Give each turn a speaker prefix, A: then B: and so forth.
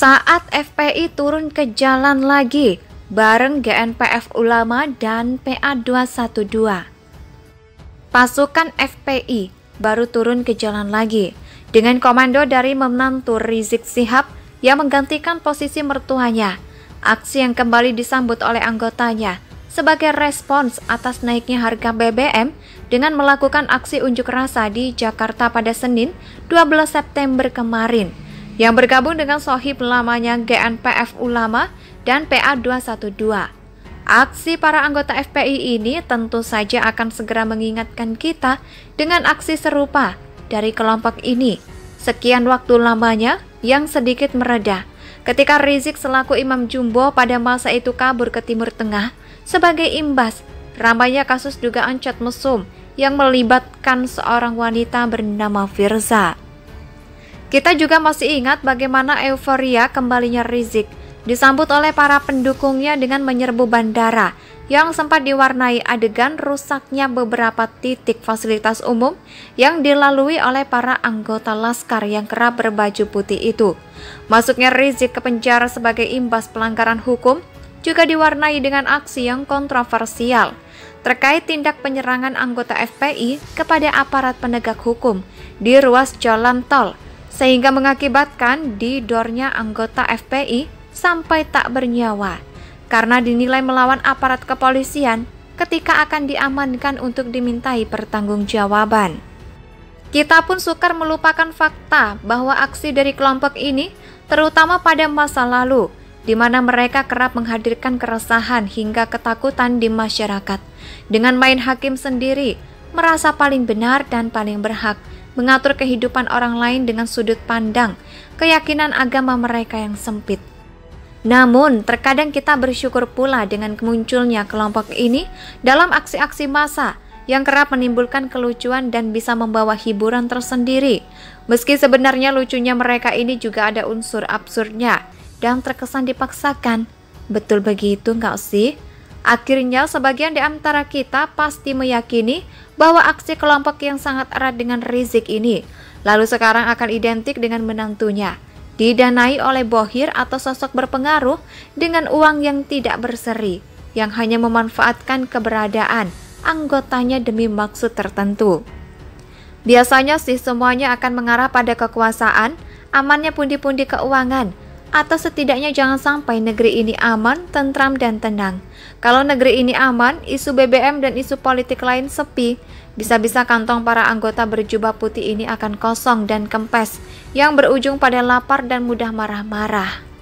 A: Saat FPI turun ke jalan lagi bareng GNPF Ulama dan PA212. Pasukan FPI baru turun ke jalan lagi dengan komando dari menantu Rizik Syihab yang menggantikan posisi mertuanya. Aksi yang kembali disambut oleh anggotanya sebagai respons atas naiknya harga BBM dengan melakukan aksi unjuk rasa di Jakarta pada Senin 12 September kemarin. Yang bergabung dengan sohib lamanya GNPF Ulama dan PA212. Aksi para anggota FPI ini tentu saja akan segera mengingatkan kita dengan aksi serupa dari kelompok ini. Sekian waktu lamanya yang sedikit mereda ketika Rizik selaku Imam Jumbo pada masa itu kabur ke Timur Tengah sebagai imbas ramainya kasus dugaan cat mesum yang melibatkan seorang wanita bernama Firza. Kita juga masih ingat bagaimana euforia kembalinya Rizik disambut oleh para pendukungnya dengan menyerbu bandara yang sempat diwarnai adegan rusaknya beberapa titik fasilitas umum yang dilalui oleh para anggota Laskar yang kerap berbaju putih itu. Masuknya Rizik ke penjara sebagai imbas pelanggaran hukum juga diwarnai dengan aksi yang kontroversial terkait tindak penyerangan anggota FPI kepada aparat penegak hukum di ruas jalan tol, sehingga mengakibatkan didornya anggota FPI sampai tak bernyawa karena dinilai melawan aparat kepolisian ketika akan diamankan untuk dimintai pertanggungjawaban. Kita pun sukar melupakan fakta bahwa aksi dari kelompok ini terutama pada masa lalu, di mana mereka kerap menghadirkan keresahan hingga ketakutan di masyarakat dengan main hakim sendiri, merasa paling benar dan paling berhak mengatur kehidupan orang lain dengan sudut pandang keyakinan agama mereka yang sempit. Namun, terkadang kita bersyukur pula dengan kemunculnya kelompok ini dalam aksi-aksi massa yang kerap menimbulkan kelucuan dan bisa membawa hiburan tersendiri. Meski sebenarnya lucunya mereka ini juga ada unsur absurdnya dan terkesan dipaksakan. Betul begitu nggak sih? Akhirnya sebagian di antara kita pasti meyakini bahwa aksi kelompok yang sangat erat dengan Rizik ini lalu sekarang akan identik dengan menantunya, didanai oleh bohir atau sosok berpengaruh dengan uang yang tidak berseri, yang hanya memanfaatkan keberadaan anggotanya demi maksud tertentu. Biasanya sih semuanya akan mengarah pada kekuasaan, amannya pundi-pundi keuangan, atau setidaknya jangan sampai negeri ini aman, tentram, dan tenang. Kalau negeri ini aman, isu BBM dan isu politik lain sepi, bisa-bisa kantong para anggota berjubah putih ini akan kosong dan kempes, yang berujung pada lapar dan mudah marah-marah.